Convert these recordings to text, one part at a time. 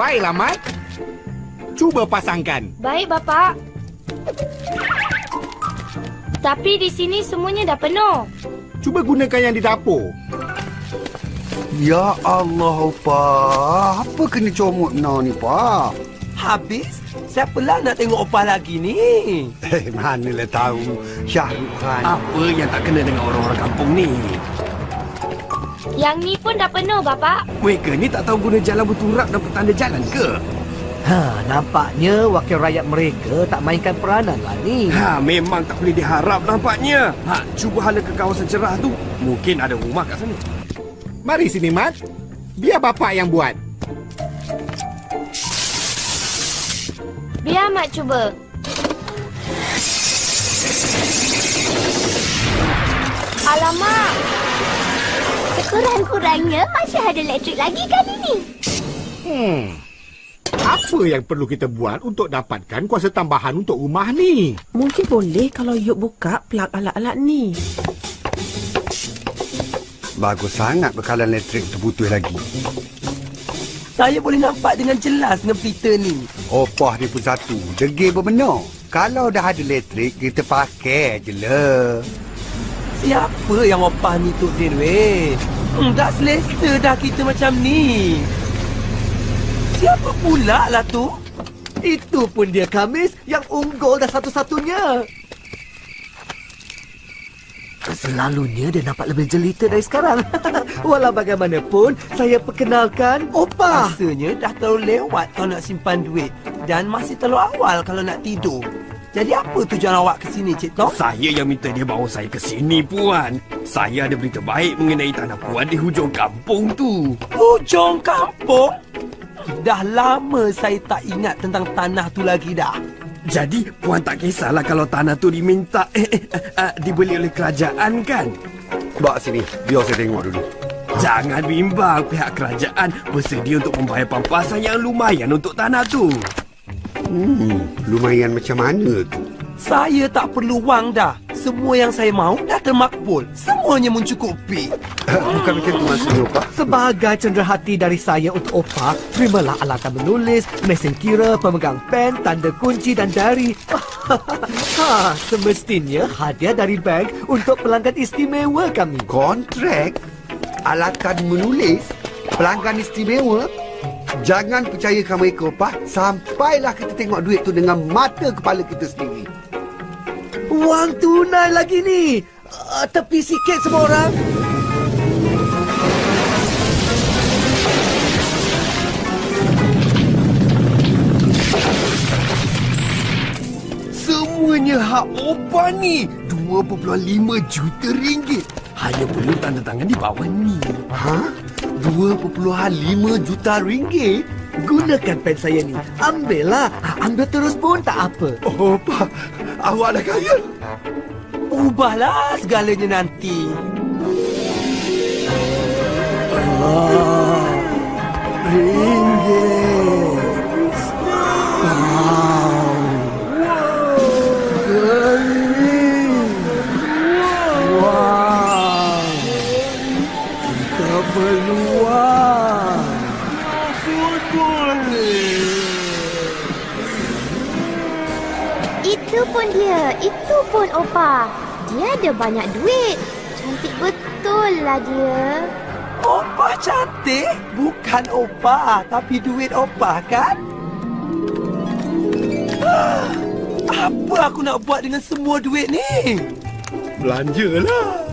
Baiklah, Mat. Cuba pasangkan. Baik, Bapak. Tapi di sini semuanya dah penuh. Cuba gunakan yang di dapur. Ya Allah, Pak. Apa kena comot ni, Pak? Habis? Siapalah nak tengok opah lagi ni? Manalah tahu. Syahrul Khan. Apa yang tak kena dengan orang-orang kampung ni? Yang ni pun dah penuh, Bapak. Mereka ni tak tahu guna jalan berturap dan petanda jalan ke? Nampaknya wakil rakyat mereka tak mainkan peranan lah ni. Memang tak boleh diharap nampaknya. Cuba hala ke kawasan cerah tu. Mungkin ada rumah kat sana. Mari sini, Mat. Biar Bapak yang buat. Biar Mat cuba. Alamak. Sekurang-kurangnya masih ada elektrik lagi kali ni. Apa yang perlu kita buat untuk dapatkan kuasa tambahan untuk rumah ni? Mungkin boleh kalau Yuk buka plug alat-alat ni. Bagus sangat bekalan elektrik terputus lagi. Saya boleh nampak dengan jelas dengan Peter ni. Opah dia pun satu. Degil berbenar. Kalau dah ada elektrik, kita pakai je lah. Siapa yang opah ni Tok Din, weh? Dah selesa dah kita macam ni. Siapa pula lah tu? Itu pun dia Khamis yang unggul dah satu-satunya. Selalunya dia nampak lebih jelita dari sekarang. Walau bagaimanapun, saya perkenalkan Opah. Rasanya dah terlalu lewat kalau nak simpan duit. Dan masih terlalu awal kalau nak tidur. Jadi apa tujuan awak ke sini, Cik Tom? Saya yang minta dia bawa saya ke sini, Puan. Saya ada berita baik mengenai tanah Puan di hujung kampung tu. Hujung kampung? Dah lama saya tak ingat tentang tanah tu lagi dah. Jadi, Puan tak kisahlah kalau tanah tu diminta dibeli oleh kerajaan, kan? Bawa sini, biar saya tengok dulu. Jangan bimbang, pihak kerajaan bersedia untuk membayar pampasan yang lumayan untuk tanah tu. Lumayan macam mana tu? Saya tak perlu wang dah. Semua yang saya mahu dah termakbul. Semuanya mencukupi. Bukan macam tu maksudnya, Pak. Sebagai cenderahati dari saya untuk Opah, terimalah alatan menulis, mesin kira, pemegang pen, tanda kunci dan diary. Semestinya hadiah dari bank untuk pelanggan istimewa kami. Kontrak? Alatan menulis? Pelanggan istimewa? Jangan percayakan mereka, Pak. Sampailah kita tengok duit tu dengan mata kepala kita sendiri. Wang tunai lagi ni. Tepi sikit semua orang. Semuanya hak Opah ni. 2.5 juta ringgit. Hanya perlu tanda tangan di bawah ni. 2.5 juta ringgit? Gunakan pen saya ni. Ambillah. Ambil terus pun tak apa. Oh, Pak. Awak dah kaya. Ubahlah segalanya nanti. Ringgit. Itu pun dia. Itu pun Opah. Dia ada banyak duit. Cantik betul lah dia. Opah cantik? Bukan opah, tapi duit opah, kan? Apa aku nak buat dengan semua duit ni? Belanjalah.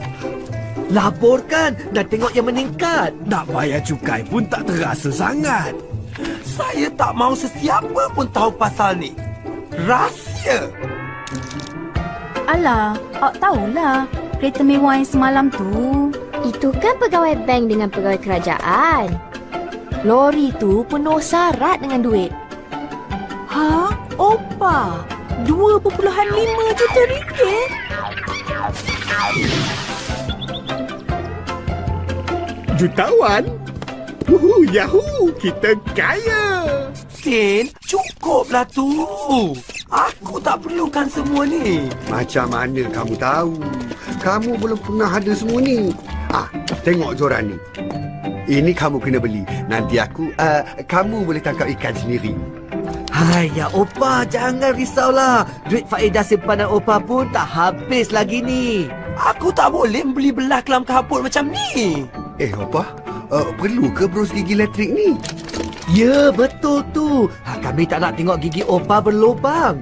Laporkan dan tengok yang meningkat. Nak bayar cukai pun tak terasa sangat. Saya tak mahu sesiapa pun tahu pasal ni. Rahsia. Alah, awak tahulah kereta mewah yang semalam tu. Itu kan pegawai bank dengan pegawai kerajaan. Lori tu penuh syarat dengan duit. Opah, 2.5 juta ringgit? Jutawan? Yahoo! Kita kaya! Tin, cukuplah tu. Aku tak perlukan semua ni. Macam mana kamu tahu? Kamu belum pernah ada semua ni. Tengok joran ni. Ini kamu kena beli. Nanti kamu boleh tangkap ikan sendiri. Haiya, Opa, jangan risaulah. Duit faedah simpanan Opa pun tak habis lagi ni. Aku tak boleh beli belah kelam kabut macam ni. Opa, perlu ke bros gigi elektrik ni? Ya, betul tu. Kami tak nak tengok gigi Opa berlubang.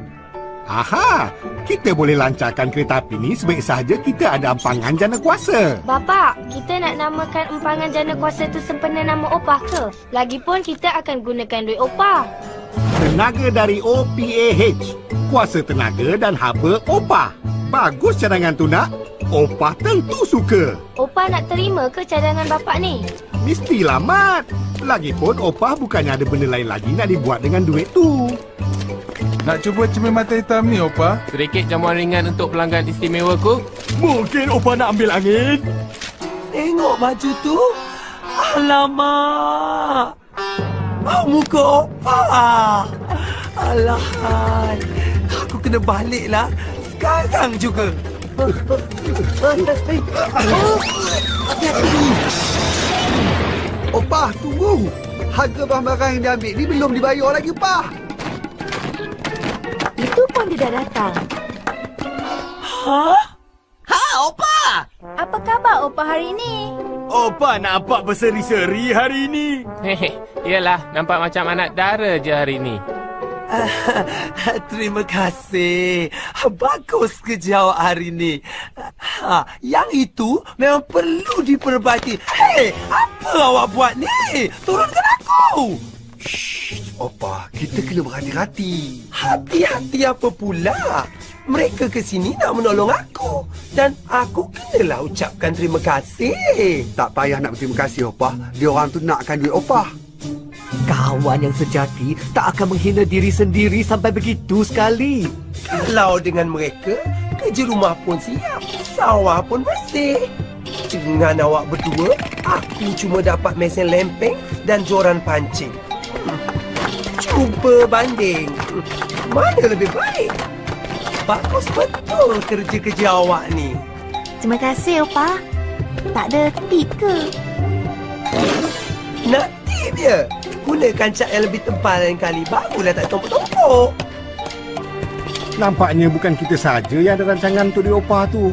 Aha, kita boleh lancarkan kereta api ni sebaik sahaja kita ada empangan jana kuasa. Bapa, kita nak namakan empangan jana kuasa tu sempena nama Opah ke? Lagipun kita akan gunakan duit Opah. Tenaga dari OPAH. Kuasa tenaga dan haba Opah. Bagus cadangan tu nak. Opah tentu suka. Opah nak terima ke cadangan bapak ni? Mestilah, Mat. Lagipun Opah bukannya ada benda lain lagi nak dibuat dengan duit tu. Nak cuba cermin mata hitam ni, Opah? Sedikit jamuan ringan untuk pelanggan istimewa ku. Mungkin Opah nak ambil angin. Tengok baju tu. Alamak. Muka Opah. Alahai. Aku kena baliklah. Sekarang juga. Opah, tunggu. Harga barang-barang yang diambil ni belum dibayar lagi, Opah. Itu pun dia dah datang. Ha, Opah! Apa khabar Opah hari ini? Opah nampak berseri-seri hari ini. Hehe, iyalah, nampak macam anak dara je hari ni. Terima kasih. Bagus kerja awak hari ni. Yang itu memang perlu diperbaiki. Hei, apa awak buat ni? Turunkan aku! Opah, kita kena berhati-hati. Hati-hati apa pula? Mereka ke sini nak menolong aku. Dan aku kenalah ucapkan terima kasih. Tak payah nak berterima kasih, Opah. Dia orang tu nakkan duit Opah. Kawan yang sejati tak akan menghina diri sendiri sampai begitu sekali. Kalau dengan mereka, kerja rumah pun siap, sawah pun bersih. Dengan awak berdua, aku cuma dapat mesin lempeng dan joran pancing. Cuba banding. Mana lebih baik? Bagus betul kerja-kerja awak ni. Terima kasih Opah. Tak ada tip ke? Nak tip dia? Gunakan cat yang lebih tebal lain kali. Barulah tak tumpuk-tumpuk. Nampaknya bukan kita saja yang ada rancangan untuk di Opah tu.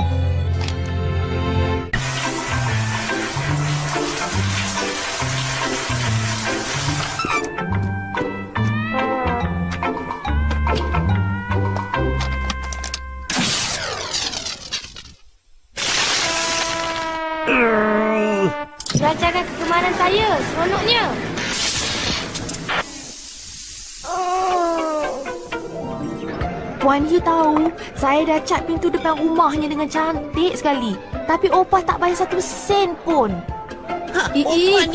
Rancangan kegemaran saya, seronoknya. Puan Yu tahu, saya dah cat pintu depan rumahnya dengan cantik sekali. Tapi Opah tak bayar 1 sen pun.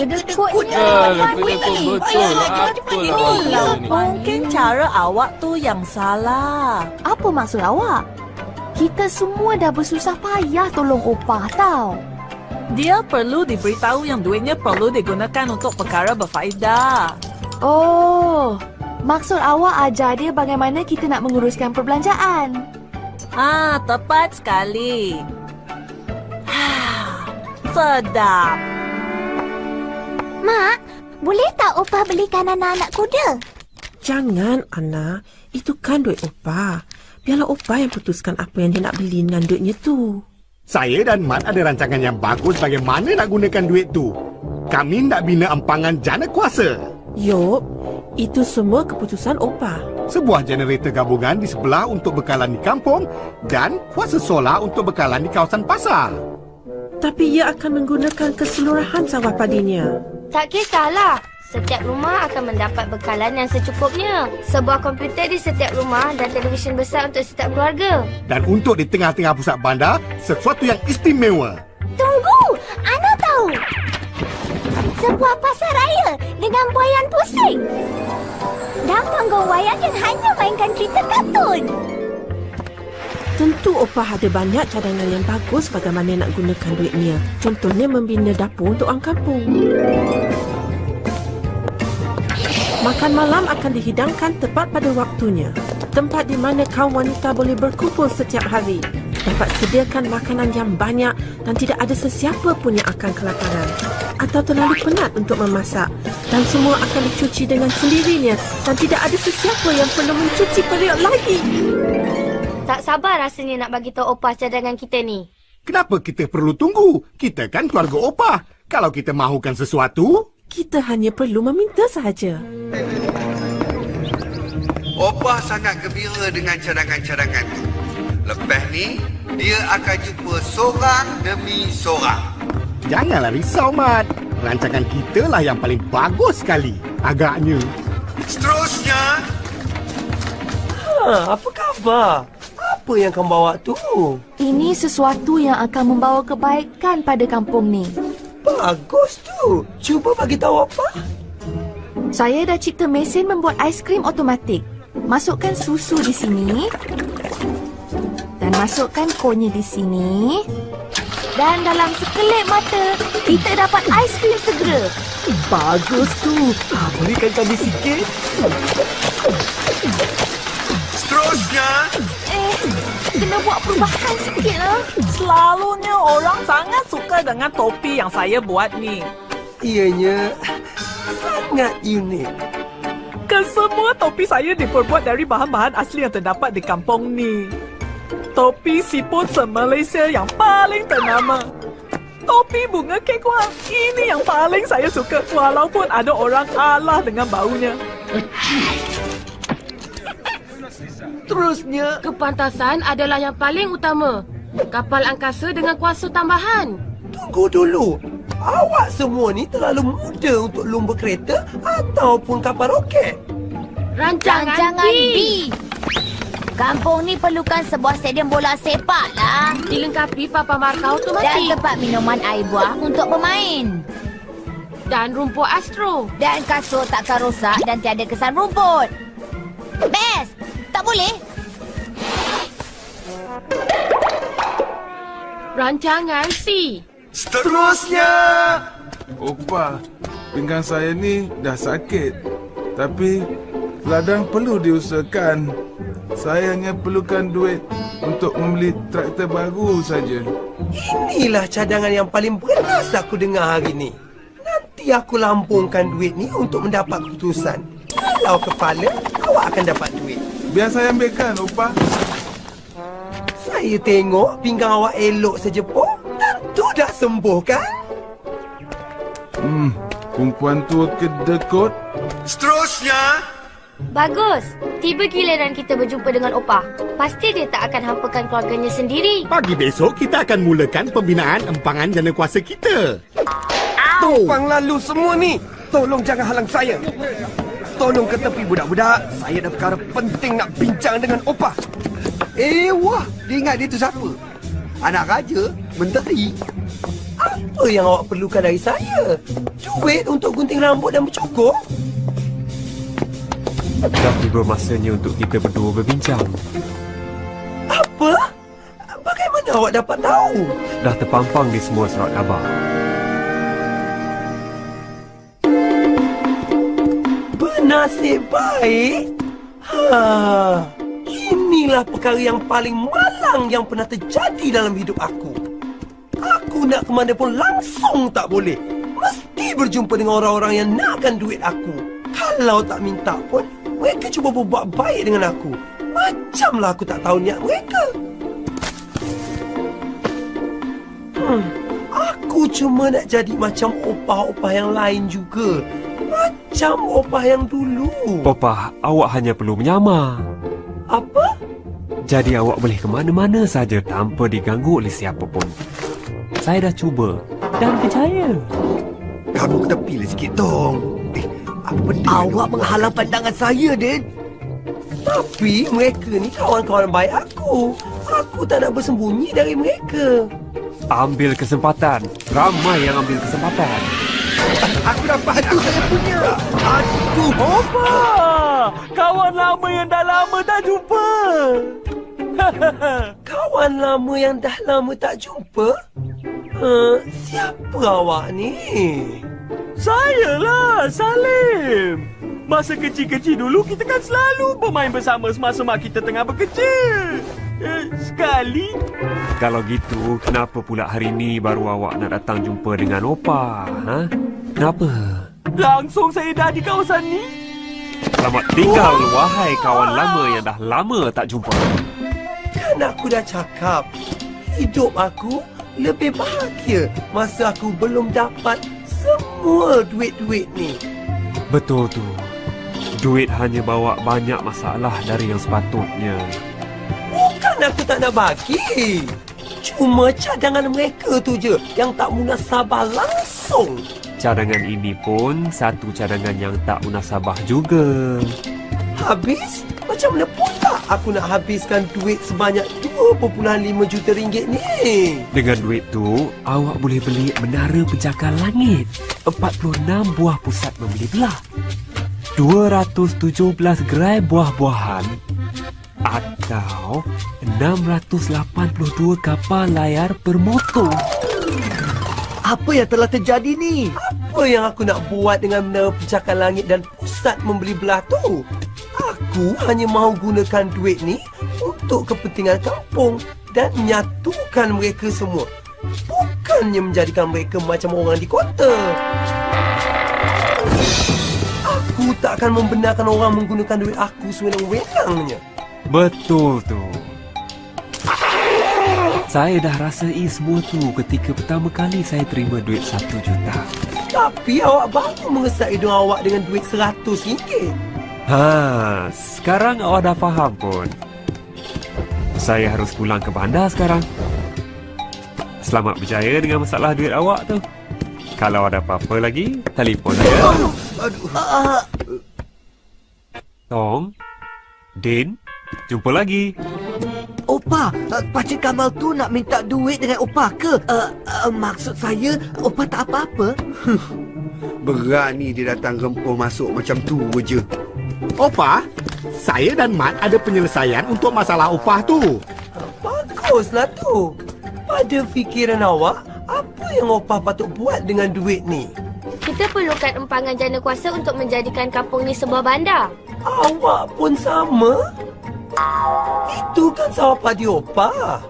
kedekutnya. Betul. Apalah ni? Mungkin cara awak tu yang salah. Apa maksud awak? Kita semua dah bersusah payah tolong Opah tau. Dia perlu diberitahu yang duitnya perlu digunakan untuk perkara berfaedah. Oh, maksud awak ajar dia bagaimana kita nak menguruskan perbelanjaan. Tepat sekali. Sedap. Mak, boleh tak Opah belikan anak-anak kuda? Jangan, Ana. Itu kan duit Opah. Biarlah Opah yang putuskan apa yang dia nak beli dengan duitnya tu. Saya dan Mat ada rancangan yang bagus bagaimana nak gunakan duit tu. Kami nak bina empangan jana kuasa. Yop, itu semua keputusan Opah. Sebuah generator gabungan di sebelah untuk bekalan di kampung dan kuasa solar untuk bekalan di kawasan pasar. Tapi ia akan menggunakan keseluruhan sawah padinya. Tak kisahlah. Setiap rumah akan mendapat bekalan yang secukupnya. Sebuah komputer di setiap rumah dan televisyen besar untuk setiap keluarga. Dan untuk di tengah-tengah pusat bandar, sesuatu yang istimewa. Tunggu, Ana tahu. Sebuah pasar raya dengan buaian pusing. Dan panggung wayang yang hanya mainkan cerita kartun. Tentu Opah ada banyak cadangan yang bagus bagaimana nak gunakan duitnya. Contohnya membina dapur untuk orang kampung. Makan malam akan dihidangkan tepat pada waktunya. Tempat di mana kaum wanita boleh berkumpul setiap hari. dapat sediakan makanan yang banyak dan tidak ada sesiapa pun yang akan kelaparan atau terlalu penat untuk memasak, dan semua akan dicuci dengan sendirinya dan tidak ada sesiapa yang perlu mencuci periuk lagi. Tak sabar rasanya nak bagi tahu Opah cadangan kita ni. Kenapa kita perlu tunggu? Kita kan keluarga Opah. Kalau kita mahukan sesuatu, kita hanya perlu meminta sahaja. Opah sangat gembira dengan cadangan-cadangan tu. Lepas ni, dia akan jumpa seorang demi seorang. janganlah risau, Mat. Rancangan kita lah yang paling bagus sekali. Agaknya. Seterusnya. Apa khabar? Apa yang kamu bawa tu? Ini sesuatu yang akan membawa kebaikan pada kampung ni. Bagus tu. Cuba bagi tahu apa? Saya dah cipta mesin membuat aiskrim automatik. Masukkan susu di sini. Dan masukkan konnya di sini. Dan dalam sekelip mata, kita dapat aiskrim segera. Bagus tu. Berikan kami sikit. Seterusnya. Kena buat perubahan sikit lah. Selalunya orang sangat suka dengan topi yang saya buat ni. Ianya sangat unik. Kesemua topi saya diperbuat dari bahan-bahan asli yang terdapat di kampung ni. Topi siput se-Malaysia yang paling ternama. Topi bunga kekwa. Ini yang paling saya suka walaupun ada orang alah dengan baunya. Terusnya, kepantasan adalah yang paling utama. Kapal angkasa dengan kuasa tambahan. Tunggu dulu. Awak semua ni terlalu muda untuk lumba kereta ataupun kapal roket. Rancangan B. Kampung ni perlukan sebuah stadium bola sepak lah. Dilengkapi papan markah automatik. Dan tempat minuman air buah untuk bermain. Dan rumput astro. Dan kasut takkan rosak dan tiada kesan rumput. Best! Tak boleh? Rancangan C. Seterusnya. Opah, pinggang saya ni dah sakit. Tapi ladang perlu diusahakan. Saya hanya perlukan duit untuk membeli traktor baru saja. Inilah cadangan yang paling beras aku dengar hari ni. Nanti aku lampungkan duit ni untuk mendapat keputusan. Kalau kepala, awak akan dapat duit. Biar saya ambilkan, Opah. Saya tengok pinggang awak elok saja, Pok. Tentu dah sembuh, kan? Perempuan tua kedekut. Seterusnya. Bagus. Tiba giliran kita berjumpa dengan Opah. Pasti dia tak akan hampakan keluarganya sendiri. Pagi besok kita akan mulakan pembinaan empangan jana kuasa kita. Tumpang lalu semua ni. Tolong jangan halang saya. Tolong ke tepi budak-budak. Saya ada perkara penting nak bincang dengan Opah. Wah, dia ingat dia tu siapa? Anak raja, menteri. Apa yang awak perlukan dari saya? Duit untuk gunting rambut dan bercukur? Dah tiba masanya untuk kita berdua berbincang. Apa? Bagaimana awak dapat tahu? Dah terpampang di semua surat khabar. Bernasib baik? Inilah perkara yang paling malang yang pernah terjadi dalam hidup aku. Aku nak ke mana pun langsung tak boleh. Mesti berjumpa dengan orang-orang yang nakkan duit aku. Kalau tak minta pun, mereka cuba berbuat baik dengan aku. Macamlah aku tak tahu niat mereka. Aku cuma nak jadi macam opah-opah yang lain juga. Macam opah yang dulu. Opah, awak hanya perlu menyamar. Apa? Jadi awak boleh ke mana-mana saja tanpa diganggu oleh siapa pun. Saya dah cuba dan percaya. Kamu ke tepi lah sikit, Tong. Apa dia? Awak menghalang pandangan saya, Din. Tapi mereka ni kawan-kawan baik aku. Aku tak nak bersembunyi dari mereka. Ambil kesempatan. Ramai yang ambil kesempatan. Aku dapat tu saya punya. Aduh. Opah! Kawan lama yang dah lama tak jumpa. Kawan lama yang dah lama tak jumpa? Siapa awak ni? Sayalah, Salim. Masa kecil-kecil dulu kita kan selalu bermain bersama semasa mak kita tengah bekerja. Sekali. Kalau gitu, kenapa pula hari ni baru awak nak datang jumpa dengan Opa? Ha? Kenapa? Langsung saya dah di kawasan ni. Selamat tinggal, wahai kawan lama yang dah lama tak jumpa. Kan aku dah cakap, hidup aku lebih bahagia masa aku belum dapat semua duit-duit ni. Betul tu. Duit hanya bawa banyak masalah dari yang sepatutnya. Bukan aku tak nak bagi. Cuma cadangan mereka tu je yang tak munasabah langsung. Cadangan ini pun satu cadangan yang tak munasabah juga. Habis? Macam mana pula aku nak habiskan duit sebanyak 2.5 juta ringgit ni? Dengan duit tu, awak boleh beli menara pencakar langit, 46 buah pusat membeli belah, 217 gerai buah-buahan, atau 682 kapal layar bermotor. Apa yang telah terjadi ni? Apa yang aku nak buat dengan menara pencakar langit dan pusat membeli belah tu? Aku hanya mahu gunakan duit ni untuk kepentingan kampung dan menyatukan mereka semua. Bukannya menjadikan mereka macam orang di kota. Aku tak akan membenarkan orang menggunakan duit aku sewenang-wenangnya. Betul tu. Saya dah rasai semua tu ketika pertama kali saya terima duit 1 juta. Tapi awak baru mengesat hidung awak dengan duit RM100. Ha, sekarang awak dah faham pun. Saya harus pulang ke bandar sekarang. Selamat berjaya dengan masalah duit awak tu. Kalau ada apa-apa lagi, telefon saya. Tong, Din, jumpa lagi. Opa, Pakcik Kamal tu nak minta duit dengan Opa ke? Maksud saya, Opa tak apa-apa. Berani dia datang rempah masuk macam tu je. Opa, saya dan Mat ada penyelesaian untuk masalah Opah tu. Baguslah tu. Pada fikiran awak, apa yang Opah patut buat dengan duit ni? Kita perlukan empangan jana kuasa untuk menjadikan kampung ni sebuah bandar. Awak pun sama? Itu kan sawah padi Opah.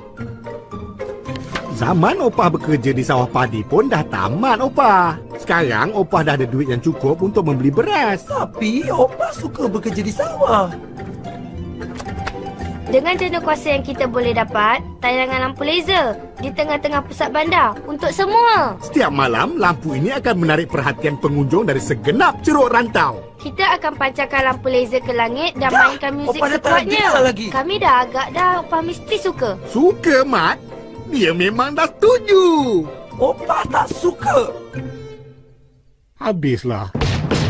Zaman Opah bekerja di sawah padi pun dah tamat, Opah. Sekarang Opah dah ada duit yang cukup untuk membeli beras. Tapi Opah suka bekerja di sawah. Dengan jana kuasa yang kita boleh dapat, tayangan lampu laser di tengah-tengah pusat bandar untuk semua. Setiap malam, lampu ini akan menarik perhatian pengunjung dari segenap ceruk rantau. Kita akan pancarkan lampu laser ke langit dan mainkan muzik sekuatnya. Kami dah agak dah, Opah mesti suka. Suka, Mat? Dia memang dah setuju. Opah tak suka. Habislah.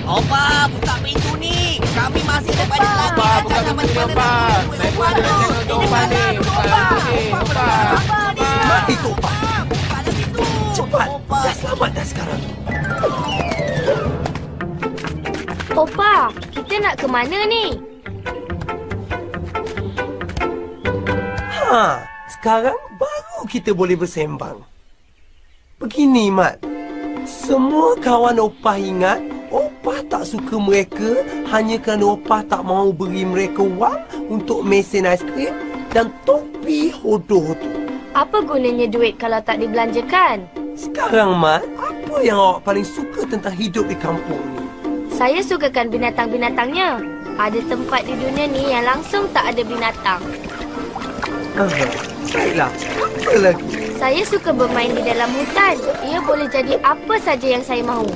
Opah, buka pintu ni. Kami masih dapat lagi. Opah, buka pintu ni, Opah. Saya pun ada tengok Opah ni. Mari tu, Opah. Cepat, dah selamat dah sekarang. Opah, kita nak ke mana ni? Sekarang baru kita boleh bersembang. Begini, Mat. Semua kawan Opah ingat Opah tak suka mereka hanya kerana Opah tak mahu beri mereka wang untuk mesin aiskrim dan topi hodoh tu. Apa gunanya duit kalau tak dibelanjakan? Sekarang, Mat, apa yang awak paling suka tentang hidup di kampung ni? Saya sukakan binatang-binatangnya. Ada tempat di dunia ni yang langsung tak ada binatang. Baiklah, apa lagi? Saya suka bermain di dalam hutan. Ia boleh jadi apa saja yang saya mahu.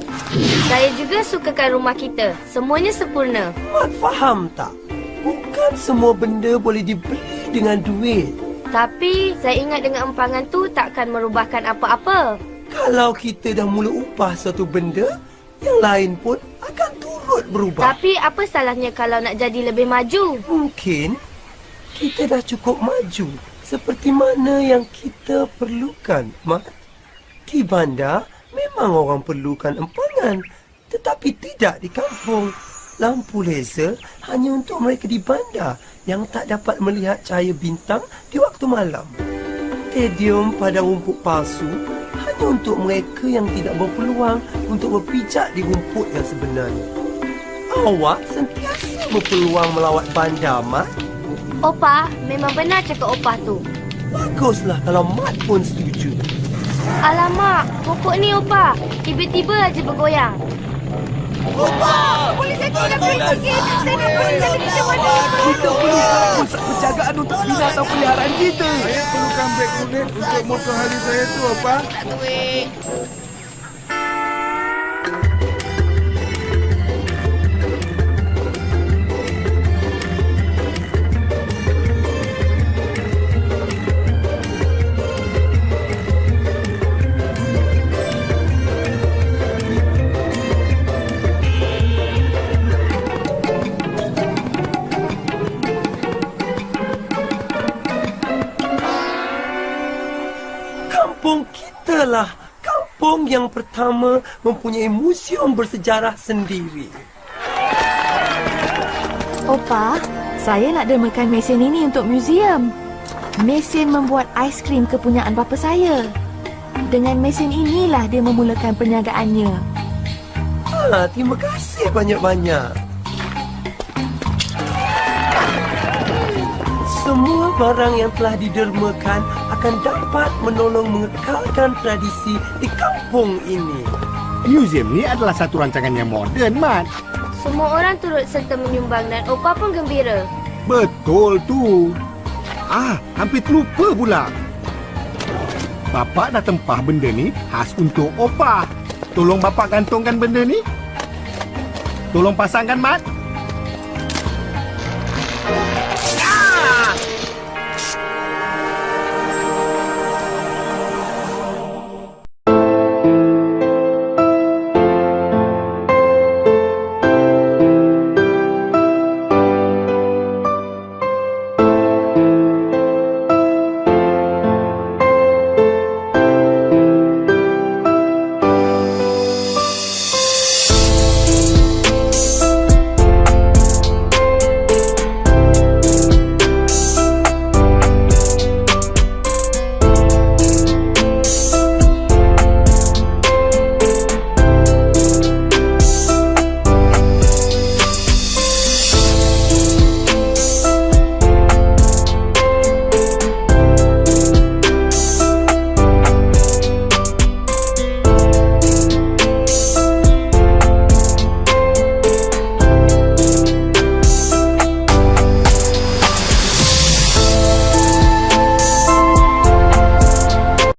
Saya juga sukakan rumah kita. Semuanya sempurna. Mat faham tak? Bukan semua benda boleh dibeli dengan duit. Tapi saya ingat dengan empangan tu takkan merubahkan apa-apa. Kalau kita dah mula ubah satu benda, yang lain pun akan turut berubah. Tapi apa salahnya kalau nak jadi lebih maju? Mungkin kita dah cukup maju seperti mana yang kita perlukan, Mat. Di bandar memang orang perlukan empangan, tetapi tidak di kampung. Lampu laser hanya untuk mereka di bandar yang tak dapat melihat cahaya bintang di waktu malam. Stadium padang rumput palsu hanya untuk mereka yang tidak berpeluang untuk berpijak di rumput yang sebenarnya. Awak sentiasa berpeluang melawat bandar, Mat. Opa, memang benar cakap Opa tu. Baguslah kalau Mat pun setuju. Alamak, pokok ni Opa. Tiba-tiba aja bergoyang. Opa! Boleh saya tinggal kereta sikit? Saya nak pergi televisyen mana? Kita perlukan pusat penjagaan untuk binatang peliharaan kita. Saya perlukan brek unit untuk motor hari saya tu, Opa. Duit. Kampung kita lah kampung yang pertama mempunyai museum bersejarah sendiri. Opa, saya nak dermakan mesin ini untuk museum. Mesin membuat aiskrim kepunyaan bapa saya. Dengan mesin inilah dia memulakan perniagaannya. Terima kasih banyak-banyak. Semua barang yang telah didermakan akan dapat menolong mengekalkan tradisi di kampung ini. Museum ni adalah satu rancangan yang moden, Mat. Semua orang turut serta menyumbang dan Opa pun gembira. Betul tu. Hampir terlupa pula. Bapak dah tempah benda ni khas untuk Opa. Tolong bapak gantungkan benda ni. Tolong pasangkan, Mat.